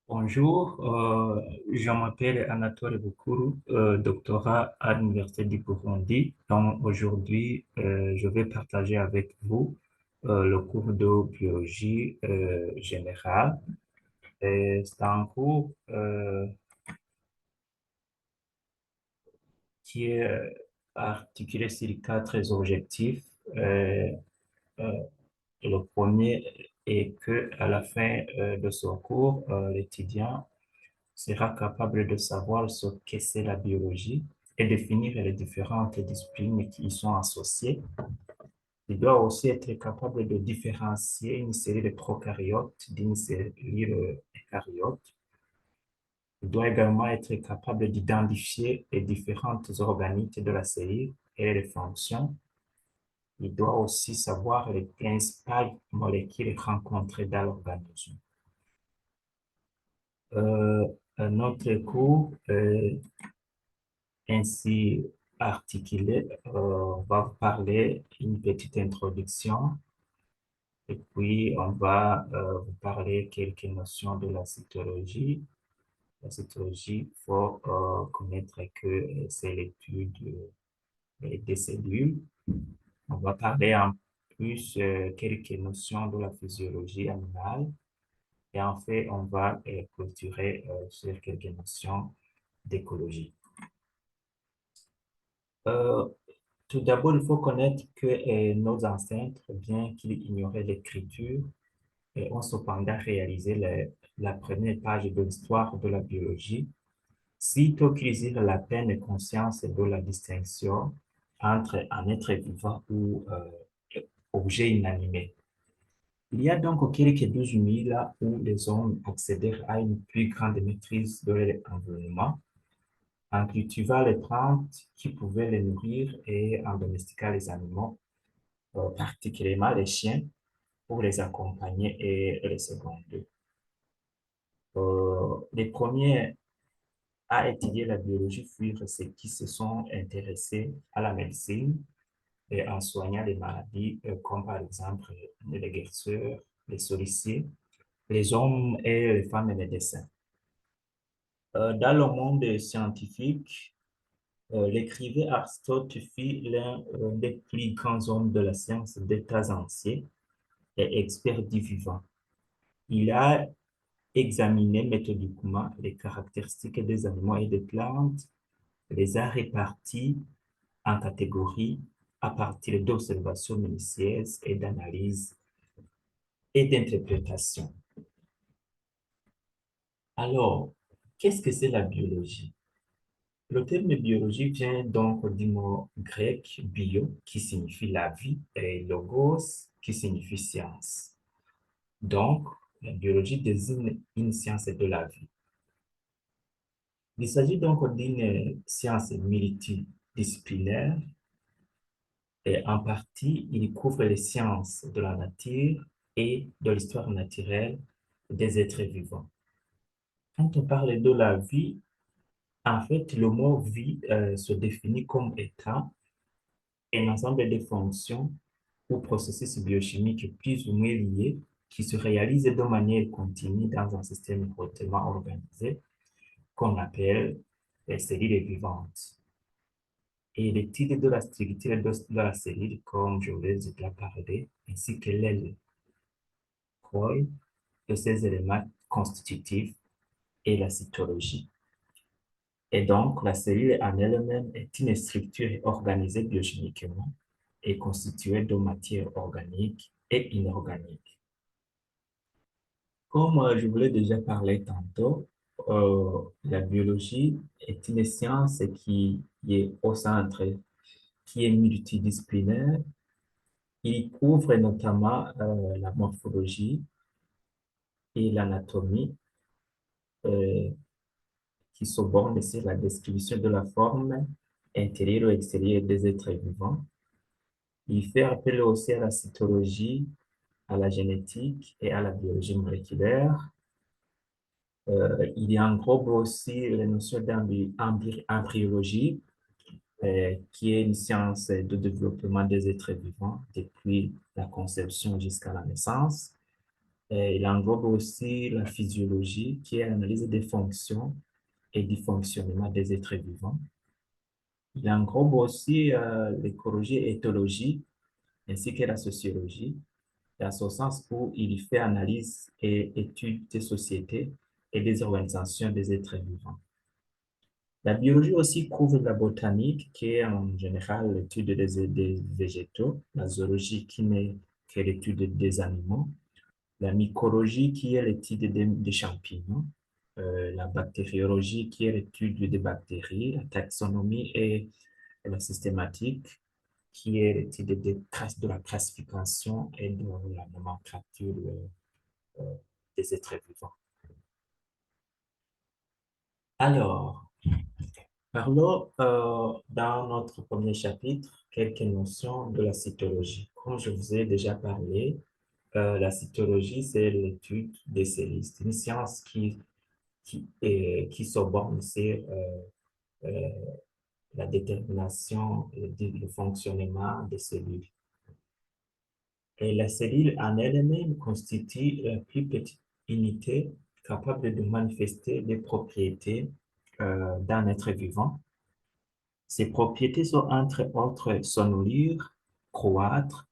Bonjour, je m'appelle Anatole Bukuru, doctorat à l'Université du Burundi. Donc aujourd'hui, je vais partager avec vous le cours de biologie générale. C'est un cours qui est articulé sur quatre objectifs. Euh, euh, le premier est que à la fin de ce cours, l'étudiant sera capable de savoir ce que c'est la biologie et définir les différentes disciplines qui y sont associées. Il doit aussi être capable de différencier une série de prokaryotes d'une série d'eucaryotes. Il doit également être capable d'identifier les différentes organites de la cellule et les fonctions. Il doit aussi savoir les principales molécules rencontrées dans l'organisme. Euh, un autre cours ainsi articulé, on va vous parler une petite introduction et puis on va vous parler quelques notions de la cytologie. La cytologie, il faut connaître que c'est l'étude des cellules. On va parler en plus quelques notions de la physiologie animale et en fait, on va clôturer sur quelques notions d'écologie. Euh, Tout d'abord, il faut connaître que nos ancêtres, bien qu'ils ignoraient l'écriture, ont cependant réalisé la première page de l'histoire de la biologie, sitôt qu'ils eurent la pleine conscience de la distinction entre un être vivant ou objet inanimé. Il y a donc quelques 12 000 où les hommes accédèrent à une plus grande maîtrise de leur environnement en cultivant les plantes qui pouvaient les nourrir et en domestiquant les animaux particulièrement les chiens, pour les accompagner et les seconder. Les premiers à étudier la biologie furent ceux qui se sont intéressés à la médecine et en soignant les maladies, comme par exemple les guérisseurs, les soliciers, les hommes et les femmes médecins. Dans le monde scientifique, l'écrivain Aristote fut l'un des plus grands hommes de la science des temps anciens et expert du vivant. Il a examiné méthodiquement les caractéristiques des animaux et des plantes, les a répartis en catégories à partir d'observations minutieuses et d'analyses et d'interprétations. Alors, qu'est-ce que c'est la biologie? Le terme biologie vient donc du mot grec bio, qui signifie la vie, et logos, qui signifie science. Donc, la biologie désigne une science de la vie. Il s'agit donc d'une science multidisciplinaire et en partie, il couvre les sciences de la nature et de l'histoire naturelle des êtres vivants. Quand on parle de la vie, en fait, le mot vie se définit comme étant un ensemble de fonctions ou processus biochimiques plus ou moins liés qui se réalisent de manière continue dans un système hautement organisé qu'on appelle les cellules vivantes. Et l'étude de la structure de la cellule, comme je vous l'ai déjà parlé, ainsi que l'aile, rôle de ces éléments constitutifs et la cytologie. Et donc, la cellule en elle-même est une structure organisée biochimiquement et constituée de matière organique et inorganique. Comme je vous l'ai déjà parlé tantôt, la biologie est une science qui est au centre, qui est multidisciplinaire. Il couvre notamment la morphologie et l'anatomie euh, qui se bornent sur la description de la forme intérieure ou extérieure des êtres vivants. Il fait appel aussi à la cytologie, à la génétique et à la biologie moléculaire. Il englobe aussi les notions d'embryologie, qui est une science de développement des êtres vivants depuis la conception jusqu'à la naissance. Il englobe aussi la physiologie, qui est l'analyse des fonctions et du fonctionnement des êtres vivants. Il englobe aussi l'écologie et l'éthologie, ainsi que la sociologie, dans ce sens où il fait analyse et étude des sociétés et des organisations des êtres vivants. La biologie aussi couvre la botanique, qui est en général l'étude des végétaux, la zoologie, qui est l'étude des animaux, la mycologie, qui est l'étude des champignons, la bactériologie, qui est l'étude des bactéries, la taxonomie et la systématique, qui est l'étude de la classification et de la nomenclature euh, des êtres vivants. Alors, parlons dans notre premier chapitre quelques notions de la cytologie. Comme je vous ai déjà parlé, la cytologie, c'est l'étude des cellules. C'est une science qui se borne sur euh, la détermination et le fonctionnement des cellules. Et la cellule en elle-même constitue la plus petite unité capable de manifester des propriétés d'un être vivant. Ces propriétés sont entre autres se nourrir, croître,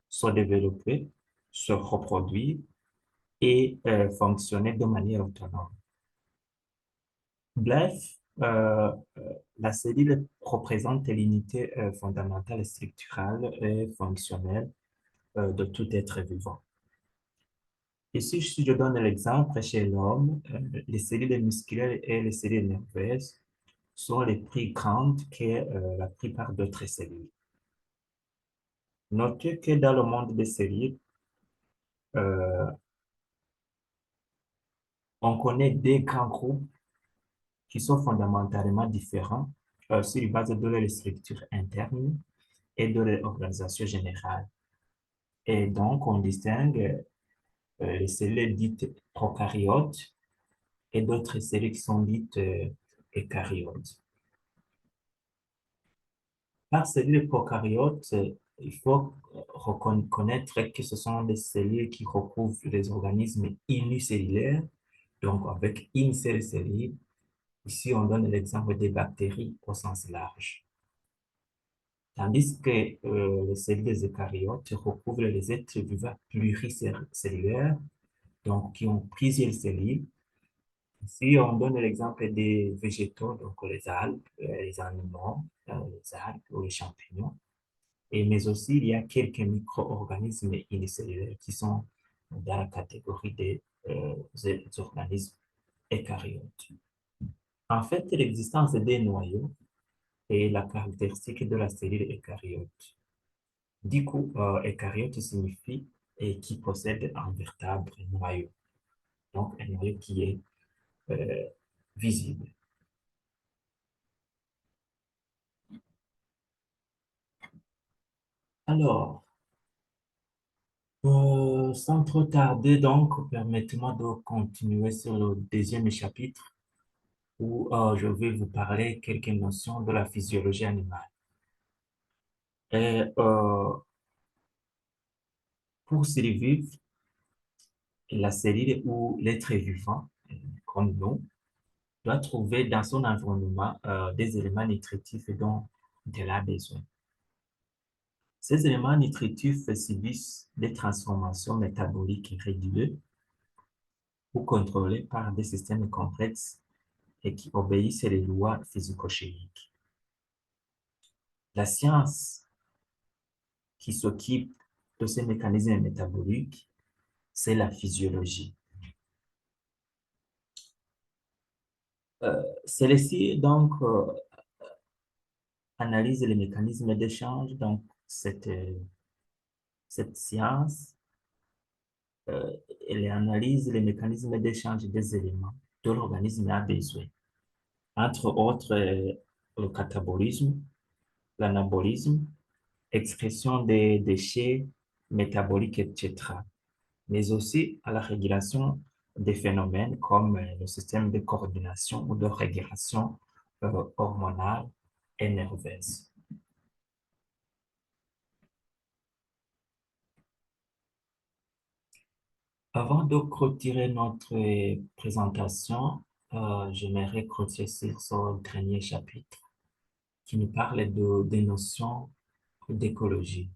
se développer, se reproduire et fonctionner de manière autonome. Bref, la cellule représente l'unité fondamentale, structurale et fonctionnelle de tout être vivant. Ici, si je donne l'exemple, chez l'homme, les cellules musculaires et les cellules nerveuses sont les plus grandes que la plupart d'autres cellules. Notez que dans le monde des cellules, euh, on connaît des grands groupes qui sont fondamentalement différents sur la base de leur structure interne et de leur organisation générale. Et donc, on distingue les cellules dites prokaryotes et d'autres cellules qui sont dites eucaryotes. Par cellules prokaryotes, il faut reconnaître que ce sont des cellules qui recouvrent les organismes unicellulaires, donc avec une seule cellule. Ici, on donne l'exemple des bactéries au sens large. Tandis que les cellules eucaryotes recouvrent les êtres vivants pluricellulaires, donc qui ont plusieurs cellules. Ici, on donne l'exemple des végétaux, donc les algues, les animaux, les algues ou les champignons. Mais aussi, il y a quelques micro-organismes unicellulaires qui sont dans la catégorie des organismes eucaryotes. En fait, l'existence des noyaux est la caractéristique de la cellule eucaryote. Du coup, eucaryote signifie qui possède un véritable noyau. Donc, un noyau qui est euh, visible. Alors, sans trop tarder, donc, permettez-moi de continuer sur le deuxième chapitre où je vais vous parler quelques notions de la physiologie animale. Et pour survivre, la cellule ou l'être vivant, comme nous, doit trouver dans son environnement des éléments nutritifs dont elle a besoin. Ces éléments nutritifs subissent des transformations métaboliques régulières ou contrôlées par des systèmes complexes et qui obéissent aux lois physico-chimiques. La science qui s'occupe de ces mécanismes métaboliques, c'est la physiologie. Celle-ci, donc, analyse les mécanismes d'échange. Donc, cette science, elle analyse les mécanismes d'échange des éléments dont l'organisme a besoin. Entre autres, le catabolisme, l'anabolisme, excrétion des déchets métaboliques, etc. Mais aussi à la régulation des phénomènes comme le système de coordination ou de régulation hormonale et nerveuse. Avant de clôturer notre présentation, j'aimerais clôturer sur ce dernier chapitre qui nous parle des notions d'écologie.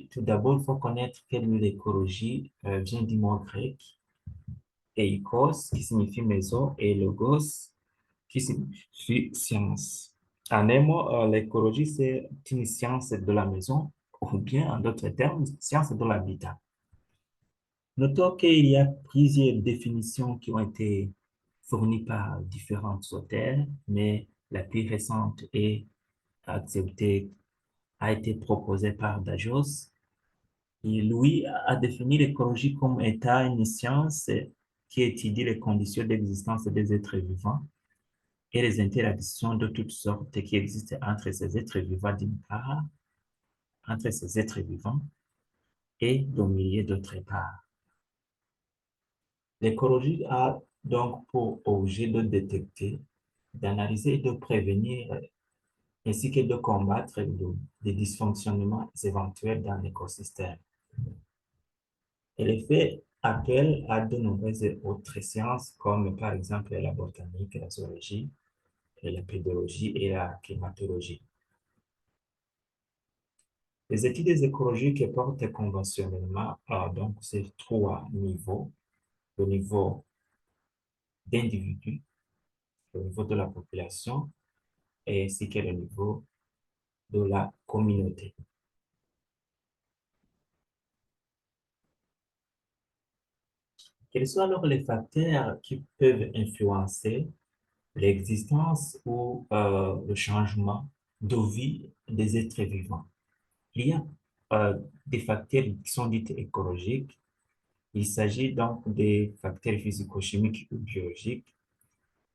Tout d'abord, il faut connaître que l'écologie vient du mot grec eikos, qui signifie maison, et logos, qui signifie science. En un mot, l'écologie, c'est une science de la maison, ou bien, en d'autres termes, science de l'habitat. Notons qu'il y a plusieurs définitions qui ont été fournies par différents auteurs, mais la plus récente et acceptée a été proposée par Dajos. Et lui a défini l'écologie comme état une science qui étudie les conditions d'existence des êtres vivants et les interactions de toutes sortes qui existent entre ces êtres vivants d'une part, entre ces êtres vivants et au milieu d'autre part. L'écologie a donc pour objet de détecter, d'analyser et de prévenir, ainsi que de combattre des dysfonctionnements éventuels dans l'écosystème. Elle fait appel à de nombreuses autres sciences, comme par exemple la botanique, la zoologie, la pédologie et la climatologie. Les études écologiques portent conventionnellement donc ces trois niveaux, le niveau d'individu, le niveau de la population, et ainsi que le niveau de la communauté. Quels sont alors les facteurs qui peuvent influencer l'existence ou le changement de vie des êtres vivants? Il y a des facteurs qui sont dits écologiques. Il s'agit donc des facteurs physico-chimiques ou biologiques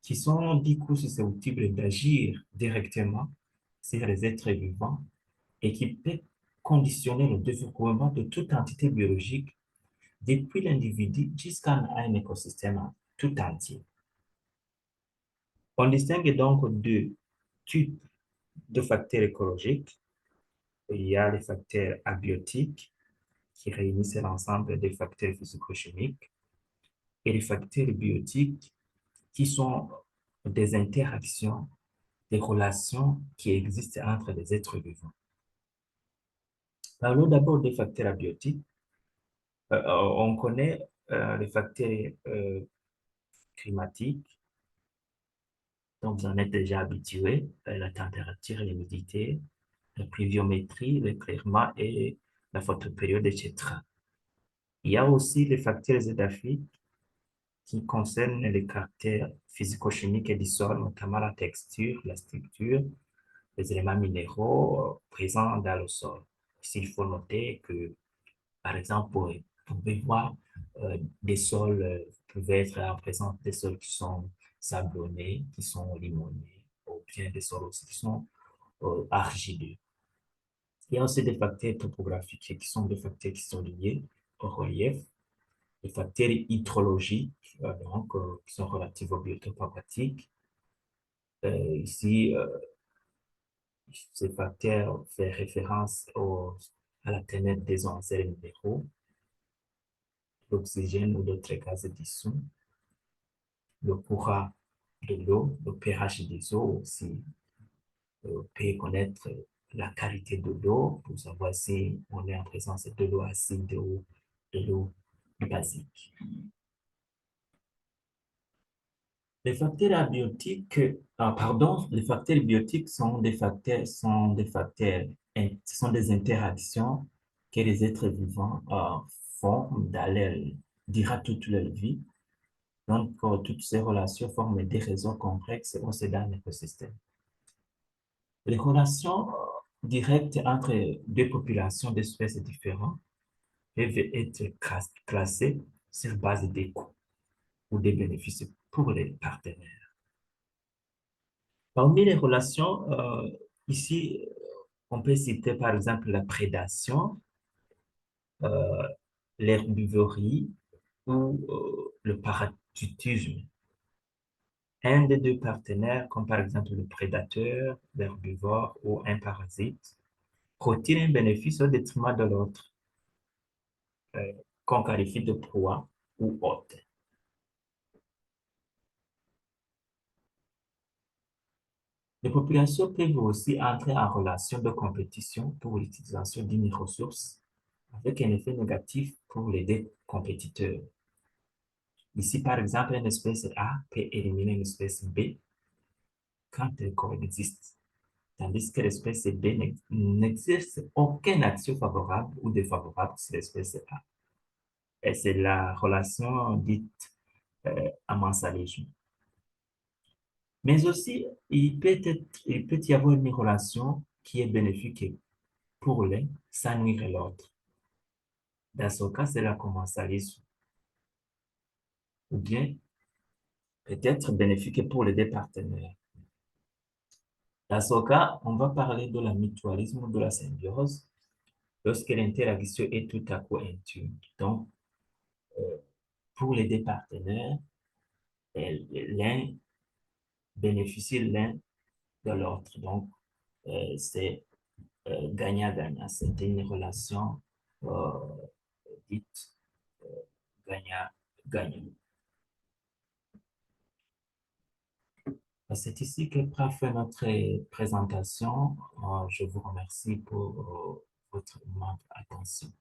qui sont du coup susceptibles d'agir directement sur les êtres vivants et qui peuvent conditionner le développement de toute entité biologique depuis l'individu jusqu'à un écosystème tout entier. On distingue donc deux types de facteurs écologiques. Il y a les facteurs abiotiques qui réunissent l'ensemble des facteurs physico-chimiques et les facteurs biotiques qui sont des interactions, des relations qui existent entre les êtres vivants. Parlons d'abord des facteurs abiotiques. On connaît les facteurs climatiques, dont vous en êtes déjà habitué, la température, l'humidité, la pluviométrie, l'éclairement et la photopériode, etc. Il y a aussi les facteurs édaphiques qui concernent les caractères physico-chimiques du sol, notamment la texture, la structure, les éléments minéraux présents dans le sol. Ici, il faut noter que, par exemple, vous pouvez voir des sols, vous pouvez être en présence des sols qui sont sablonnés, qui sont limonés, ou bien des sols aussi qui sont argileux. Il y a aussi des facteurs topographiques qui sont des facteurs qui sont liés au relief, les facteurs hydrologiques, qui sont relatifs au biotope aquatique. Ici, ces facteurs font référence à la teneur des onzelles minéraux, l'oxygène ou d'autres gaz dissous, le courant de l'eau, le pH des eaux aussi. Peut connaître la qualité de l'eau pour savoir si on est en présence de l'eau acide ou de l'eau basique. Les facteurs abiotiques, les facteurs biotiques sont des interactions que les êtres vivants font durant toute leur vie. Donc, toutes ces relations forment des réseaux complexes au sein d'un écosystème. Les relations directes entre deux populations d'espèces différentes peuvent être classées sur base des coûts ou des bénéfices pour les partenaires. Parmi les relations, ici, on peut citer par exemple la prédation, euh, l'herbivorie ou le parasitisme. Un des deux partenaires, comme par exemple le prédateur, l'herbivore ou un parasite, retire un bénéfice au détriment de l'autre. qu'on qualifie de proie ou hôte. Les populations peuvent aussi entrer en relation de compétition pour l'utilisation d'une ressource avec un effet négatif pour les deux compétiteurs. Ici, par exemple, une espèce A peut éliminer une espèce B quand elles coexistent, tandis que l'espèce B n'exerce aucune action favorable ou défavorable sur l'espèce A. Et c'est la relation dite amensalisme. Mais aussi, il peut y avoir une relation qui est bénéfique pour l'un sans nuire l'autre. Dans ce cas, c'est la commensalisme. Ou bien, peut-être bénéfique pour les deux partenaires. Dans ce cas, on va parler de la mutualisme ou de la symbiose lorsque l'interaction est tout à coup intime. Donc, pour les deux partenaires, l'un bénéficie l'un de l'autre. Donc, c'est gagnant-gagnant. C'est une relation euh, dite gagnant-gagnant. C'est ici que prend fin notre présentation. Je vous remercie pour votre attention.